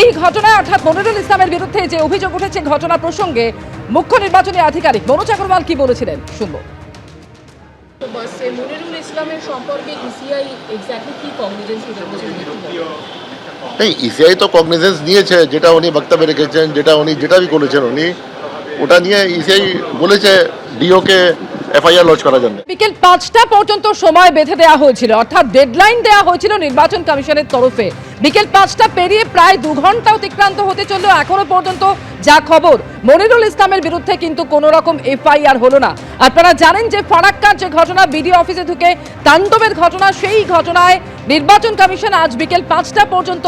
এই ঘটনায় অর্থাৎ মনিরুল ইসলামের বিরুদ্ধে যে অভিযোগ উঠেছে ঘটনা প্রসঙ্গে মুখ্য নির্বাচনী আধিকারিক মনোজ আগরওয়াল কি বলেছিলেন শুনবো। মনিরুল ইসলামের সম্পর্কে ইসিআই এক্স্যাক্টলি কি কগনিজেন্স नहीं ईसीआई तो कॉग्निजेंस নিয়েছে যেটা উনি বক্তব্যে রেখেছেন যেটা উনি যেটা भी করেছেন উনি ওটা নিয়ে ইসিআই বলেছে ডিওকে এফআইআর লঞ্চ করার জন্য। বিকেল 5টা পর্যন্ত সময় বেঁধে দেওয়া হয়েছিল অর্থাৎ ডেডলাইন দেওয়া হয়েছিল নির্বাচন কমিশনের তরফে। বিকেল 5টা পেরিয়ে প্রায় 2 ঘন্টা অতিক্রান্ত হতে চললেও এখনো পর্যন্ত যা খবর মনিরুল ইসলামের বিরুদ্ধে কিন্তু কোনো রকম এফআইআর হলো না। আপনারা জানেন যে ফারাক্কার যে ঘটনা বিডিও অফিসে ঢুকে তাণ্ডবের ঘটনা, সেই ঘটনায় নির্বাচন কমিশন আজ বিকেল 5টা পর্যন্ত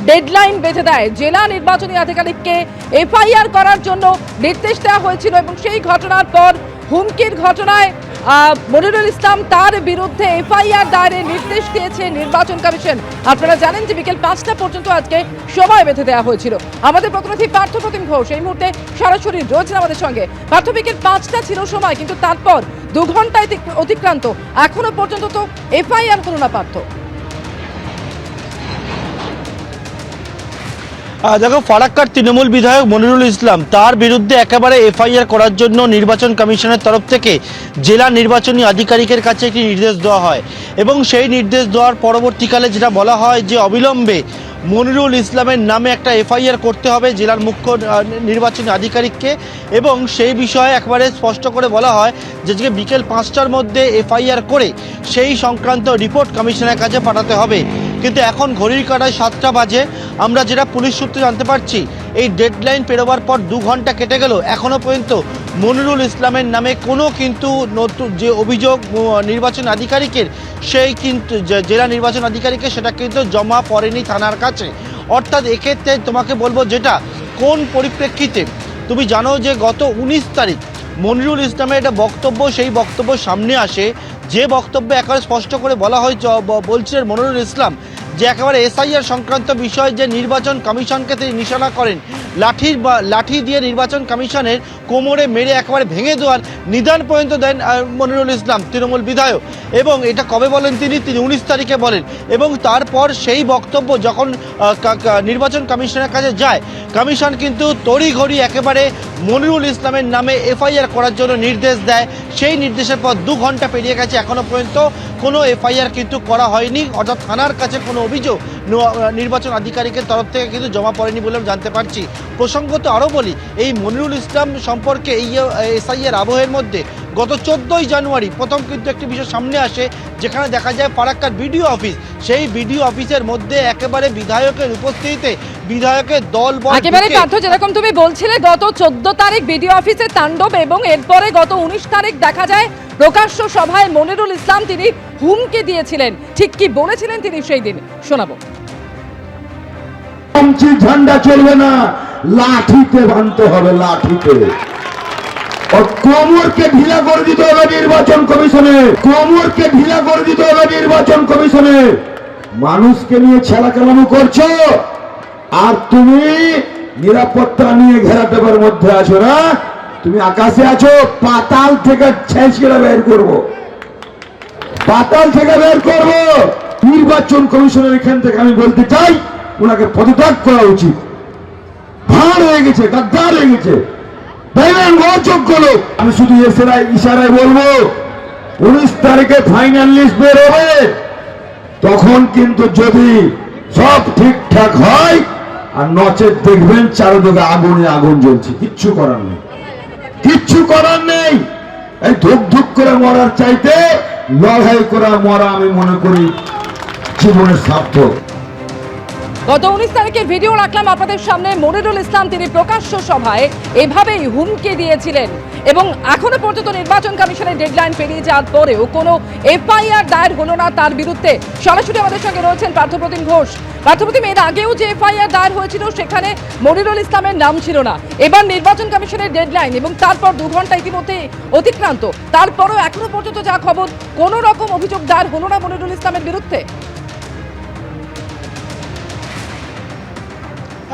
ডেডলাইন বেঁধে দেয়। জেলা নির্বাচনী আধিকারিককে এফআইআর করার জন্য নির্দেশ দেওয়া হয়েছিল এবং সেই ঘটনার পর হুমকির ঘটনায় মনিরুল ইসলাম তার বিরুদ্ধে এফআইআর দায়েরের নির্দেশ দিয়েছে নির্বাচন কমিশন। আপনারা জানেন যে বিকেল 5টা পর্যন্ত আজকে সময় বেঁধে দেওয়া হয়েছিল। আমাদের প্রতিনিধি পার্থপ্রতিম ঘোষ এই মুহূর্তে সরাসরি রয়েছেন আমাদের সঙ্গে। পার্থ, বিকেল 5টা ছিল সময়, কিন্তু তারপর 2 ঘন্টায় অতিক্রান্ত, এখনো পর্যন্ত তো এফআইআর হলো না পার্থ। দেখো, ফারাক্কার তৃণমূল বিধায়ক মনিরুল ইসলাম তার বিরুদ্ধে একেবারে এফআইআর করার জন্য নির্বাচন কমিশনের তরফ থেকে জেলা নির্বাচনী আধিকারিকের কাছে একটি নির্দেশ দেওয়া হয় এবং সেই নির্দেশ দেওয়ার পরবর্তীকালে যেটা বলা হয় যে অবিলম্বে মনিরুল ইসলামের নামে একটা এফআইআর করতে হবে জেলার মুখ্য নির্বাচনী আধিকারিককে এবং সেই বিষয়ে একবারে স্পষ্ট করে বলা হয় যে বিকেল 5টার মধ্যে এফআইআর করে সেই সংক্রান্ত রিপোর্ট কমিশনের কাছে পাঠাতে হবে। কিন্তু এখন ঘড়ির কাঁটায় 7টা বাজে। আমরা যেটা পুলিশ সূত্রে জানতে পারছি এই ডেডলাইন পেরোবার পর 2 ঘন্টা কেটে গেল, এখনও পর্যন্ত মনিরুল ইসলামের নামে কোনো কিন্তু নতুন যে অভিযোগ নির্বাচন আধিকারিকের সেই কিন্তু জেলা নির্বাচন আধিকারিকের সেটা কিন্তু জমা পড়েনি থানার কাছে। অর্থাৎ এক্ষেত্রে তোমাকে বলবো যেটা কোন পরিপ্রেক্ষিতে তুমি জানো যে গত 19 তারিখ মনিরুল ইসলামের একটা বক্তব্য, সেই বক্তব্য সামনে আসে যে বক্তব্যে একেবারে স্পষ্ট করে বলা হয় বলছিলেন মনিরুল ইসলাম যে একেবারে এসআইআর সংক্রান্ত বিষয় যে নির্বাচন কমিশনকে তিনি নিশানা করেন, লাঠি দিয়ে নির্বাচন কমিশনের কোমরে মেরে একেবারে ভেঙে দেওয়ার নিদান পর্যন্ত দেন মনিরুল ইসলাম তৃণমূল বিধায়ক। এবং এটা কবে বলেন তিনি 19 তারিখে বলেন এবং তারপর সেই বক্তব্য যখন নির্বাচন কমিশনের কাছে যায়, কমিশন কিন্তু তড়িঘড়ি একেবারে মনিরুল ইসলামের নামে এফআইআর করার জন্য নির্দেশ দেয়। সেই নির্দেশের পর 2 ঘন্টা পেরিয়ে গেছে, এখনও পর্যন্ত কোনো এফআইআর কিন্তু করা হয়নি, অর্থাৎ থানার কাছে কোনো অভিযোগ নির্বাচন আধিকারিকের তরফ থেকে কিন্তু জমা পড়েনি বলে জানতে পারছি। প্রসঙ্গত আরও বলি, এই মনিরুল ইসলাম সম্পর্কে এই এসআইআর আবহের মধ্যে গত 14ই জানুয়ারি প্রথম কিন্তু একটি বিষয় সামনে আসে যেখানে দেখা যায় ফারাক্কার বিডিও অফিস, সেই বিডিও অফিসের মধ্যে একেবারে বিধায়কের উপস্থিতিতে বিধায়কের দল একেবারে পার্থ যেরকম তুমি বলছিলে গত 14 তারিখ বিডিও অফিসে তাণ্ডব এবং এরপরে গত 19 তারিখ দেখা যায় প্রকাশ্য সভায় মনিরুল ইসলাম তিনি হুমকি দিয়েছিলেন। ঠিক কি বলেছিলেন তিনি সেই দিন শোনাবো। ঝান্ডা চলবে না, লাঠিতে বাঁধতে হবে, লাঠিতে। কোমরকে ঢিলা করে দিতে হবে নির্বাচন কমিশনে, কোমরকে ঢিলা করে দিতে হবে নির্বাচন কমিশনে। মানুষকে নিয়ে ছেলাকেলামো করছো আর তুমি নিরাপত্তা নিয়ে ঘেরাটেপের মধ্যে আছো না, তুমি আকাশে আছো, পাতাল থেকে ছেঁচড়ে বের করবো, পাতাল থেকে বের করবো। নির্বাচন কমিশনের এখান থেকে আমি বলতে চাই ওনাকে পদত্যাগ করা উচিত। ভাঁড় হয়ে গেছে, গাদ্দার হয়ে গেছে, অযোগ্য লোক। আমি শুধু ইশারায় বলবো 19 তারিখে ফাইনাল লিস্ট বের হবে, তখন কিন্তু যদি সব ঠিকঠাক হয় আর নচেত দেখবেন চারিদিকে আগুনে আগুন জ্বলছে, কিচ্ছু করার নেই, কিচ্ছু করার নেই। এই ধুক ধুক করে মরার চাইতে লড়াই করা মরা আমি মনে করি জীবনের সার্থক। গত 19 তারিখের ভিডিও রাখলাম আপনাদের সামনে। মনিরুল ইসলাম তিনি প্রকাশ্য সভায় এভাবেই হুমকি দিয়েছিলেন এবং এখনো পর্যন্ত নির্বাচন কমিশনের ডেডলাইন পেরিয়ে যাওয়ার পরেও কোনো এফআইআর দায়ের হলো না তার বিরুদ্ধে। সরাসরি আমাদের সঙ্গে রয়েছেন পার্থপ্রতিম ঘোষ। পার্থপ্রতিম, এর আগেও যে এফআইআর দায়ের হয়েছিল সেখানে মনিরুল ইসলামের নাম ছিল না, এবার নির্বাচন কমিশনের ডেডলাইন এবং তারপর 2 ঘন্টা ইতিমধ্যে অতিক্রান্ত, তারপরও এখনো পর্যন্ত যা খবর কোনো রকম অভিযোগ দায়ের হলো না মনিরুল ইসলামের বিরুদ্ধে।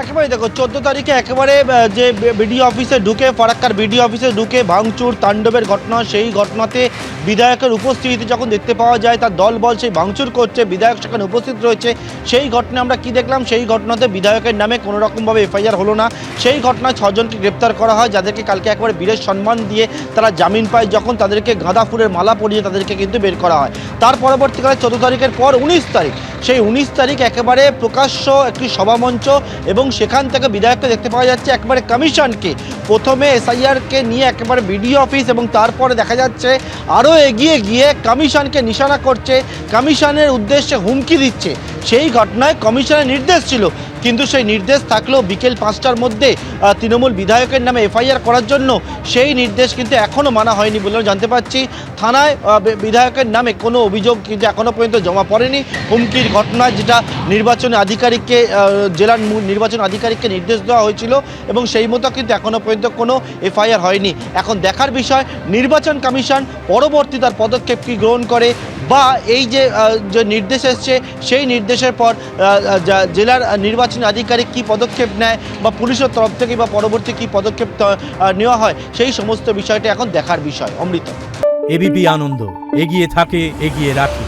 একেবারে দেখো 14 তারিখে একেবারে যে বিডিও অফিসে ঢুকে ফারাক্কার বিডিও অফিসে ঢুকে ভাঙচুর তাণ্ডবের ঘটনা, সেই ঘটনাতে বিধায়কের উপস্থিতি যখন দেখতে পাওয়া যায়, তার দলবল সেই ভাঙচুর করছে, বিধায়ক সেখানে উপস্থিত রয়েছে। সেই ঘটনায় আমরা কি দেখলাম, সেই ঘটনাতে বিধায়কের নামে কোনো রকমভাবে এফআইআর হলো না। সেই ঘটনায় 6 জনকে গ্রেপ্তার করা হয়, যাদেরকে কালকে একবারে বীরের সম্মান দিয়ে তারা জামিন পায়, যখন তাদেরকে গাঁদা ফুলের মালা পরিয়ে তাদেরকে কিন্তু বের করা হয়। তার পরবর্তীকালে 14 তারিখের পর 19 তারিখ, সেই 19 তারিখ একেবারে প্রকাশ্য একটি সভামঞ্চ, এবং সেখান থেকে বিধায়ককে দেখতে পাওয়া যাচ্ছে একেবারে কমিশনকে, প্রথমে এসআইআরকে নিয়ে একেবারে বিডিও অফিস, এবং তারপরে দেখা যাচ্ছে আরও এগিয়ে গিয়ে কমিশনকে নিশানা করছে, কমিশনের উদ্দেশ্যে হুমকি দিচ্ছে। সেই ঘটনায় কমিশনের নির্দেশ ছিল, কিন্তু সেই নির্দেশ থাকলেও বিকেল 5টার মধ্যে তৃণমূল বিধায়কের নামে এফআইআর করার জন্য সেই নির্দেশ কিন্তু এখনও মানা হয়নি বলেও জানতে পারছি। থানায় বিধায়কের নামে কোনো অভিযোগ কিন্তু এখনও পর্যন্ত জমা পড়েনি। হুমকির ঘটনা, যেটা নির্বাচনী আধিকারিককে, জেলার নির্বাচন আধিকারিককে নির্দেশ দেওয়া হয়েছিল, এবং সেই মতো কিন্তু এখনও পর্যন্ত কোনো এফআইআর হয়নি। এখন দেখার বিষয় নির্বাচন কমিশন পরবর্তী তার পদক্ষেপ কী গ্রহণ করে, বা এই যে নির্দেশ এসছে সেই নির্দেশের পর জেলার নির্বাচনী আধিকারিক কী পদক্ষেপ নেয়, বা পুলিশের তরফ থেকে বা পরবর্তী কী পদক্ষেপ নেওয়া হয়, সেই সমস্ত বিষয়টি এখন দেখার বিষয়। অমৃত। এবিপি আনন্দ, এগিয়ে থাকে, এগিয়ে রাখে।